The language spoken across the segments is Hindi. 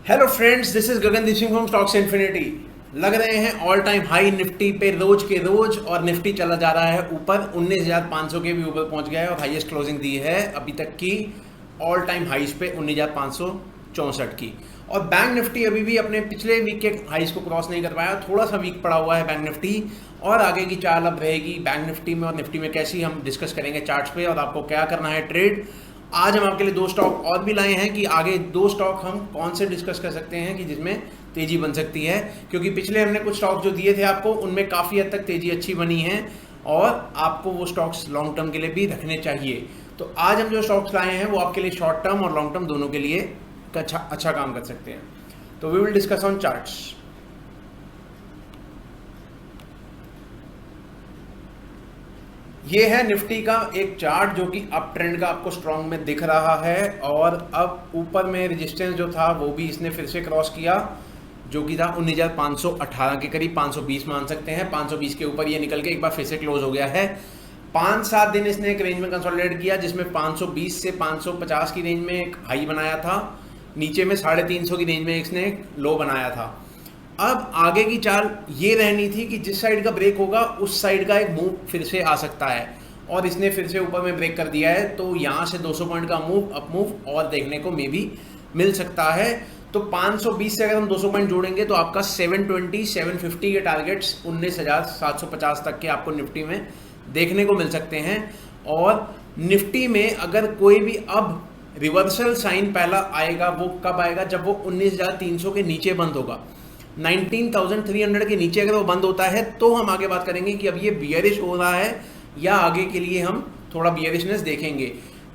Hello friends, this is Gagandeep Singh from stocks infinity. लग रहे हैं ऑल टाइम हाई निफ्टी पे रोज के रोज, और निफ्टी चला जा रहा है ऊपर 19,500 के भी ऊपर पहुंच गया है और हाईएस्ट क्लोजिंग दी है अभी तक की ऑल टाइम हाईज पे 19,564 की। और बैंक निफ्टी अभी भी अपने पिछले वीक के हाईज को क्रॉस नहीं कर पाया, थोड़ा सा वीक पड़ा हुआ है बैंक निफ्टी। और आगे की चाल अब रहेगी बैंक निफ्टी में और निफ्टी में कैसी, हम डिस्कस करेंगे चार्ट्स पे और आपको क्या करना है ट्रेड। आज हम आपके लिए दो स्टॉक और भी लाए हैं कि आगे दो स्टॉक हम कौन से डिस्कस कर सकते हैं कि जिसमें तेजी बन सकती है, क्योंकि पिछले हमने कुछ स्टॉक जो दिए थे आपको उनमें काफ़ी हद तक तेजी अच्छी बनी है और आपको वो स्टॉक्स लॉन्ग टर्म के लिए भी रखने चाहिए। तो आज हम जो स्टॉक्स लाए हैं वो आपके लिए शॉर्ट टर्म और लॉन्ग टर्म दोनों के लिए अच्छा काम कर सकते हैं। तो we will discuss on charts. ये है निफ्टी का एक चार्ट जो कि अप ट्रेंड का आपको स्ट्रॉन्ग में दिख रहा है, और अब ऊपर में रेजिस्टेंस जो था वो भी इसने फिर से क्रॉस किया, जो कि था 19,518 के करीब, 520 मान सकते हैं। 520 के ऊपर ये निकल के एक बार फिर से क्लोज हो गया है। 5-7 दिन इसने एक रेंज में कंसोलिडेट किया, जिसमें 520 से 550 की रेंज में एक हाई बनाया था, नीचे में 350 की रेंज में इसने एक लो बनाया था। अब आगे की चाल ये रहनी थी कि जिस साइड का ब्रेक होगा उस साइड का एक मूव फिर से आ सकता है, और इसने फिर से ऊपर में ब्रेक कर दिया है। तो यहाँ से 200 पॉइंट का मूव अप मूव और देखने को मे भी मिल सकता है। तो 520 से अगर हम 200 पॉइंट जोड़ेंगे तो आपका 720 750 के टारगेट्स 19,750 तक के आपको निफ्टी में देखने को मिल सकते हैं। और निफ्टी में अगर कोई भी अब रिवर्सल साइन पहला आएगा, वो कब आएगा? जब वो 19,300 के नीचे बंद होगा। 19,300 के नीचे अगर वो बंद होता है तो हम आगे बात करेंगे कि अब ये बियरिश हो रहा है या आगे के लिए हम थोड़ा बियरिशनेस देखेंगे।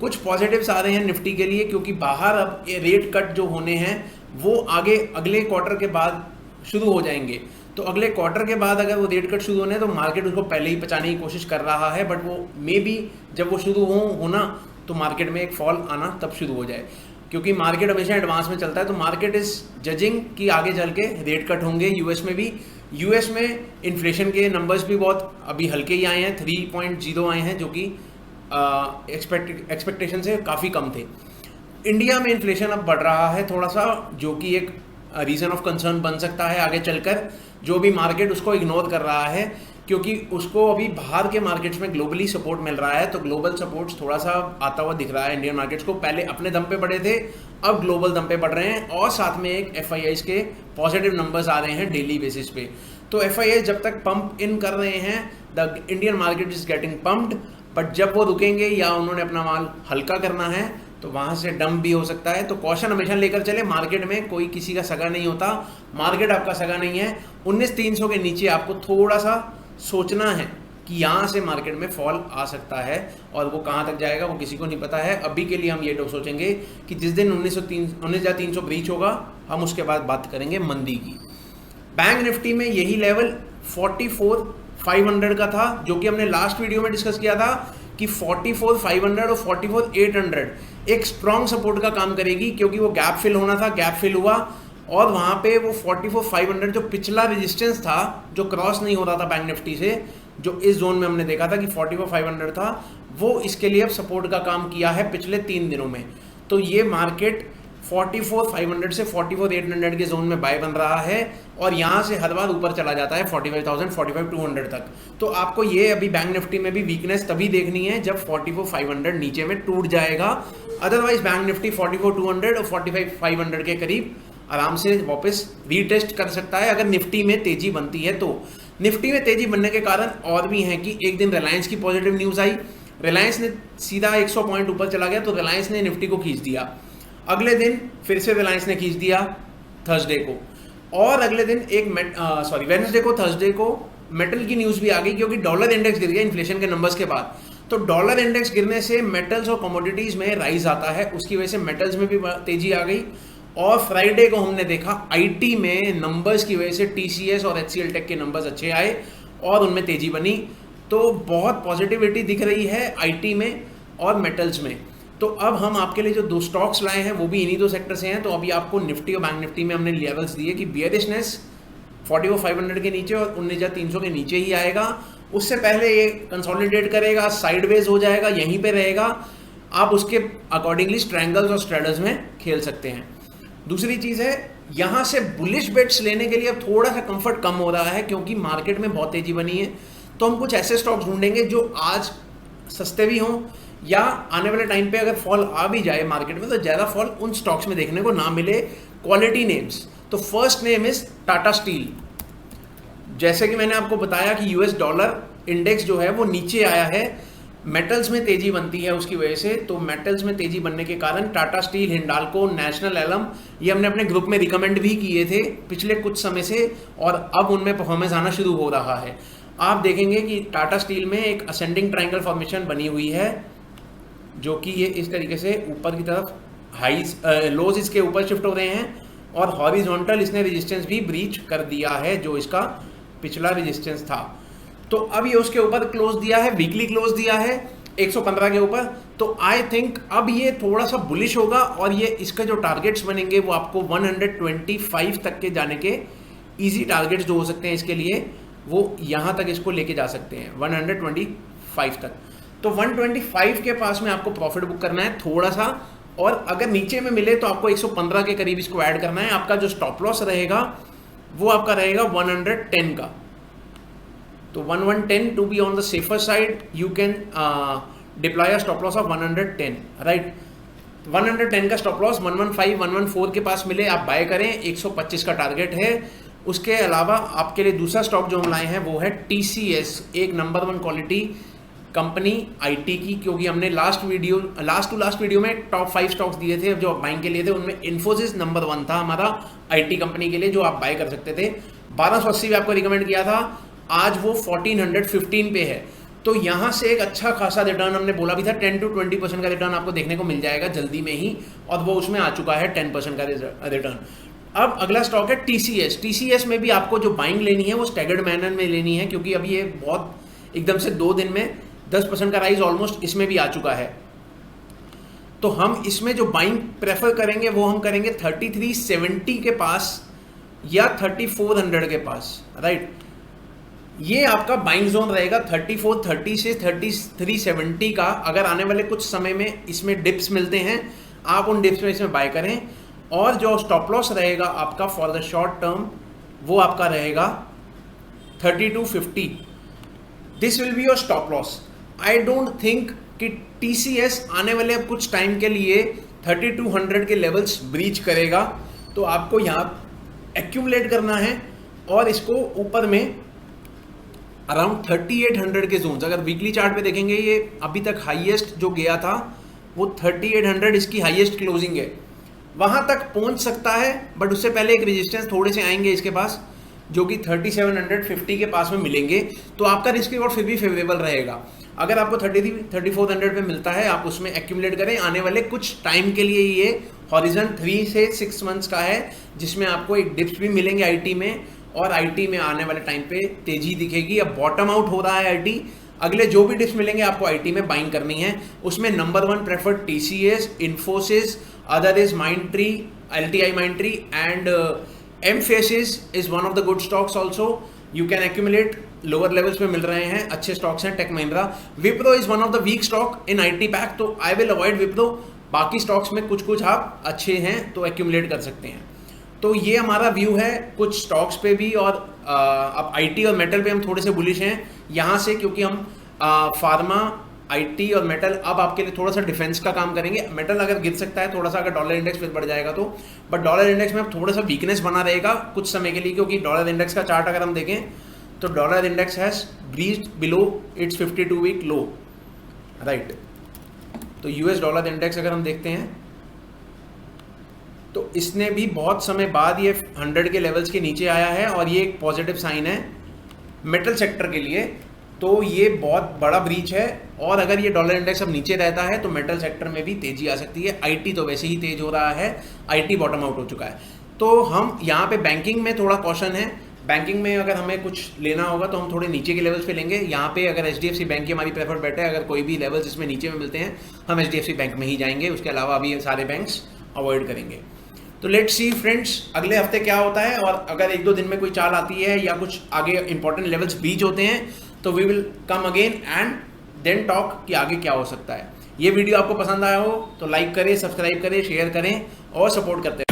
कुछ पॉजिटिव्स आ रहे हैं निफ्टी के लिए, क्योंकि बाहर अब रेट कट जो होने हैं वो आगे अगले क्वार्टर के बाद शुरू हो जाएंगे। तो अगले क्वार्टर के बाद अगर वो रेट कट शुरू होने हैं तो मार्केट उसको पहले ही बचाने की कोशिश कर रहा है, बट वो मे बी जब वो शुरू होना तो मार्केट में एक फॉल आना तब शुरू हो जाए, क्योंकि मार्केट हमेशा एडवांस में चलता है। तो मार्केट इज जजिंग कि आगे चल के रेट कट होंगे। यूएस में भी, यूएस में इन्फ्लेशन के नंबर्स भी बहुत अभी हल्के ही आए हैं, 3.0 आए हैं, जो कि एक्सपेक्टेशन से काफ़ी कम थे। इंडिया में इन्फ्लेशन अब बढ़ रहा है थोड़ा सा, जो कि एक रीज़न ऑफ कंसर्न बन सकता है आगे चलकर, जो भी मार्केट उसको इग्नोर कर रहा है, क्योंकि उसको अभी बाहर के मार्केट्स में ग्लोबली सपोर्ट मिल रहा है। तो ग्लोबल सपोर्ट्स थोड़ा सा आता हुआ दिख रहा है इंडियन मार्केट्स को। पहले अपने दम पे बढ़े थे, अब ग्लोबल दम पे बढ़ रहे हैं, और साथ में एक एफआईआईज के पॉजिटिव नंबर्स आ रहे हैं डेली बेसिस पे। तो एफआईआई जब तक पंप इन कर रहे हैं, the Indian market is getting pumped, but जब वो रुकेंगे या उन्होंने अपना माल हल्का करना है तो वहाँ से डंप भी हो सकता है। तो कॉशन हमेशा लेकर चले, मार्केट में कोई किसी का सगा नहीं होता, मार्केट आपका सगा नहीं है। 19,300 के नीचे आपको थोड़ा सा सोचना है कि यहाँ से मार्केट में फॉल आ सकता है, और वो कहाँ तक जाएगा वो किसी को नहीं पता है। अभी के लिए हम ये तो सोचेंगे कि जिस दिन 19,300 ब्रीच होगा हम उसके बाद बात करेंगे मंदी की। बैंक निफ्टी में यही लेवल 44,500 का था, जो कि हमने लास्ट वीडियो में डिस्कस किया था कि 44,500 और 44,800 एक स्ट्रॉन्ग सपोर्ट का काम करेगी, क्योंकि वो गैप फिल होना था, गैप फिल हुआ, और वहाँ पे वो 44,500 जो पिछला रेजिस्टेंस था जो क्रॉस नहीं हो रहा था बैंक निफ्टी से, जो इस जोन में हमने देखा था कि 44,500 था, वो इसके लिए अब सपोर्ट का काम किया है पिछले 3 दिनों में। तो ये मार्केट 44,500 से 44,800 के जोन में बाय बन रहा है, और यहाँ से हर बार ऊपर चला जाता है 45,000 45,200 तक। तो आपको ये अभी बैंक निफ्टी में भी वीकनेस तभी देखनी है जब 44,500 नीचे में टूट जाएगा। अदरवाइज बैंक निफ्टी 44,200 और 45,500 के करीब आराम से वापस रीटेस्ट कर सकता है अगर निफ्टी में तेजी बनती है। तो निफ्टी में तेजी बनने के कारण और भी हैं कि एक दिन रिलायंस की पॉजिटिव न्यूज़ आई, रिलायंस ने सीधा 100 पॉइंट ऊपर चला गया, तो रिलायंस ने निफ्टी को खींच दिया। अगले दिन फिर से रिलायंस ने खींच दिया थर्सडे को, और अगले दिन वेडनेसडे को, थर्सडे को मेटल की न्यूज़ भी आ गई, क्योंकि डॉलर इंडेक्स गिर गया इन्फ्लेशन के नंबर्स के बाद। तो डॉलर इंडेक्स गिरने से मेटल्स और कमोडिटीज़ में राइज आता है, उसकी वजह से मेटल्स में भी तेजी आ गई। और फ्राइडे को हमने देखा आईटी में नंबर्स की वजह से टीसीएस और एचसीएल टेक के नंबर्स अच्छे आए और उनमें तेजी बनी। तो बहुत पॉजिटिविटी दिख रही है आईटी में और मेटल्स में। तो अब हम आपके लिए जो दो स्टॉक्स लाए हैं वो भी इन्हीं दो सेक्टर से हैं। तो अभी आपको निफ्टी और बैंक निफ्टी में हमने लेवल्स दिए कि बियरिशनेस 44,500 के नीचे और 19,300 के नीचे ही आएगा। उससे पहले ये कंसोलिडेट करेगा, साइडवेज हो जाएगा, यहीं पे रहेगा। आप उसके अकॉर्डिंगली स्ट्रैंगल्स और स्ट्रेडर्स में खेल सकते हैं। दूसरी चीज़ है यहाँ से बुलिश बेट्स लेने के लिए अब थोड़ा सा कंफर्ट कम हो रहा है क्योंकि मार्केट में बहुत तेजी बनी है। तो हम कुछ ऐसे स्टॉक्स ढूंढेंगे जो आज सस्ते भी हों या आने वाले टाइम पे अगर फॉल आ भी जाए मार्केट में तो ज़्यादा फॉल उन स्टॉक्स में देखने को ना मिले, क्वालिटी नेम्स। तो first name is Tata steel. जैसे कि मैंने आपको बताया कि यूएस डॉलर इंडेक्स जो है वो नीचे आया है, मेटल्स में तेजी बनती है उसकी वजह से। तो मेटल्स में तेजी बनने के कारण Tata Steel, Hindalco, National Alum, ये हमने अपने ग्रुप में रिकमेंड भी किए थे पिछले कुछ समय से और अब उनमें परफॉर्मेंस आना शुरू हो रहा है। आप देखेंगे कि टाटा स्टील में एक असेंडिंग ट्रायंगल फॉर्मेशन बनी हुई है जो कि ये इस तरीके से ऊपर की तरफ हाईज लोज इसके ऊपर शिफ्ट हो रहे हैं और हॉरिजॉन्टल इसने रेजिस्टेंस भी ब्रीच कर दिया है जो इसका पिछला रेजिस्टेंस था। तो अब ये उसके ऊपर क्लोज दिया है, वीकली क्लोज दिया है 115 के ऊपर। तो आई थिंक अब ये थोड़ा सा बुलिश होगा और ये इसका जो टारगेट्स बनेंगे वो आपको 125 तक के जाने के इजी टारगेट्स जो हो सकते हैं इसके लिए वो यहाँ तक इसको लेके जा सकते हैं 125 तक। तो 125 के पास में आपको प्रॉफिट बुक करना है थोड़ा सा, और अगर नीचे में मिले तो आपको 115 के करीब इसको ऐड करना है। आपका जो स्टॉप लॉस रहेगा वो आपका रहेगा 110 का। तो 110 to be on the safer side you can deploy a stop loss of 110, right. 110 का स्टॉप लॉस 115 114 के पास मिले आप बाय करें, 125 का टारगेट है। उसके अलावा आपके लिए दूसरा स्टॉक जो हम लाए हैं वो है TCS, एक नंबर 1 क्वालिटी कंपनी आईटी की, क्योंकि हमने लास्ट टू लास्ट वीडियो में टॉप 5 स्टॉक्स दिए थे जो आप बाइंग के लिए थे, उनमें इन्फोसिस नंबर 1 था हमारा आईटी कंपनी के लिए जो आप बाय कर सकते थे। 1280 भी आपको रिकमेंड किया था, आज वो 1415 पे है। तो यहाँ से एक अच्छा खासा रिटर्न हमने बोला भी था, 10 to 20% का रिटर्न आपको देखने को मिल जाएगा जल्दी में ही, और वो उसमें आ चुका है 10% का रिटर्न। अब अगला स्टॉक है TCS में भी आपको जो बाइंग लेनी है वो स्टैगर्ड मैनर में लेनी है, क्योंकि अभी ये बहुत एकदम से 2 दिन में 10% का राइज ऑलमोस्ट इसमें भी आ चुका है। तो हम इसमें जो बाइंग प्रेफर करेंगे वो हम करेंगे 3370 के पास या 3400 के पास, राइट। ये आपका बाइंग जोन रहेगा 3430 से 3370 का। अगर आने वाले कुछ समय में इसमें डिप्स मिलते हैं आप उन डिप्स में इसमें बाय करें, और जो स्टॉप लॉस रहेगा आपका फॉर द शॉर्ट टर्म वो आपका रहेगा 3250। This will be your stop loss. I don't think कि TCS आने वाले अब कुछ टाइम के लिए 3200 के लेवल्स ब्रीच करेगा, तो आपको यहाँ एक्यूमुलेट करना है और इसको ऊपर में अराउंड 3800 के जोन्स, अगर वीकली चार्ट पे देखेंगे ये अभी तक हाईएस्ट जो गया था वो 3800 इसकी हाईएस्ट क्लोजिंग है, वहाँ तक पहुँच सकता है। बट उससे पहले एक रेजिस्टेंस थोड़े से आएंगे इसके पास जो कि 3750 के पास में मिलेंगे, तो आपका रिस्क रिवॉर्ड फिर भी फेवरेबल रहेगा। अगर आपको 3400 पे मिलता है आप उसमें एक्यूमुलेट करें। आने वाले कुछ टाइम के लिए ये हॉरिजन 3 से 6 मंथ्स का है जिसमें आपको एक डिप्स भी मिलेंगे आईटी में, और आईटी में आने वाले टाइम पे तेजी दिखेगी। अब बॉटम आउट हो रहा है आईटी, अगले जो भी डिप्स मिलेंगे आपको आईटी में बाइंग करनी है। उसमें number 1 preferred TCS, Infosys, other is Mindtree, LTI Mindtree and Mphasis is one of the good stocks also. You can accumulate, lower levels पे मिल रहे हैं, अच्छे स्टॉक्स हैं। Tech Mahindra, Wipro is one of the weak stock in IT pack, तो आई विल अवॉइड विप्रो। बाकी स्टॉक्स में कुछ आप अच्छे हैं तो एक्यूमुलेट कर सकते हैं। तो ये हमारा व्यू है कुछ स्टॉक्स पे भी, और अब आईटी और मेटल पे हम थोड़े से बुलिश हैं यहाँ से, क्योंकि हम फार्मा, आईटी और मेटल अब आपके लिए थोड़ा सा डिफेंस का काम करेंगे। मेटल अगर गिर सकता है थोड़ा सा अगर डॉलर इंडेक्स फिर बढ़ जाएगा तो, बट डॉलर इंडेक्स में अब थोड़ा सा वीकनेस बना रहेगा कुछ समय के लिए, क्योंकि डॉलर इंडेक्स का चार्ट अगर हम देखें तो dollar index has breached below its 52 week low, right. तो यूएस डॉलर इंडेक्स अगर हम देखते हैं तो इसने भी बहुत समय बाद ये 100 के लेवल्स के नीचे आया है, और ये एक पॉजिटिव साइन है मेटल सेक्टर के लिए। तो ये बहुत बड़ा ब्रीच है, और अगर ये डॉलर इंडेक्स अब नीचे रहता है तो मेटल सेक्टर में भी तेजी आ सकती है। आईटी तो वैसे ही तेज हो रहा है, आईटी बॉटम आउट हो चुका है। तो हम यहाँ पे बैंकिंग में थोड़ा कॉशन है। बैंकिंग में अगर हमें कुछ लेना होगा तो हम थोड़े नीचे के लेवल्स पे लेंगे। यहाँ पे अगर HDFC बैंक की हमारी प्रेफर्ड बेट है, अगर कोई भी लेवल्स इसमें नीचे में मिलते हैं हम HDFC बैंक में ही जाएंगे, उसके अलावा अभी सारे बैंक्स अवॉइड करेंगे। तो लेट्स सी फ्रेंड्स अगले हफ्ते क्या होता है, और अगर 1-2 दिन में कोई चाल आती है या कुछ आगे इंपॉर्टेंट लेवल्स ब्रीच होते हैं तो we will come again and then talk कि आगे क्या हो सकता है। ये वीडियो आपको पसंद आया हो तो लाइक करें, सब्सक्राइब करें, शेयर करें और सपोर्ट करते हैं।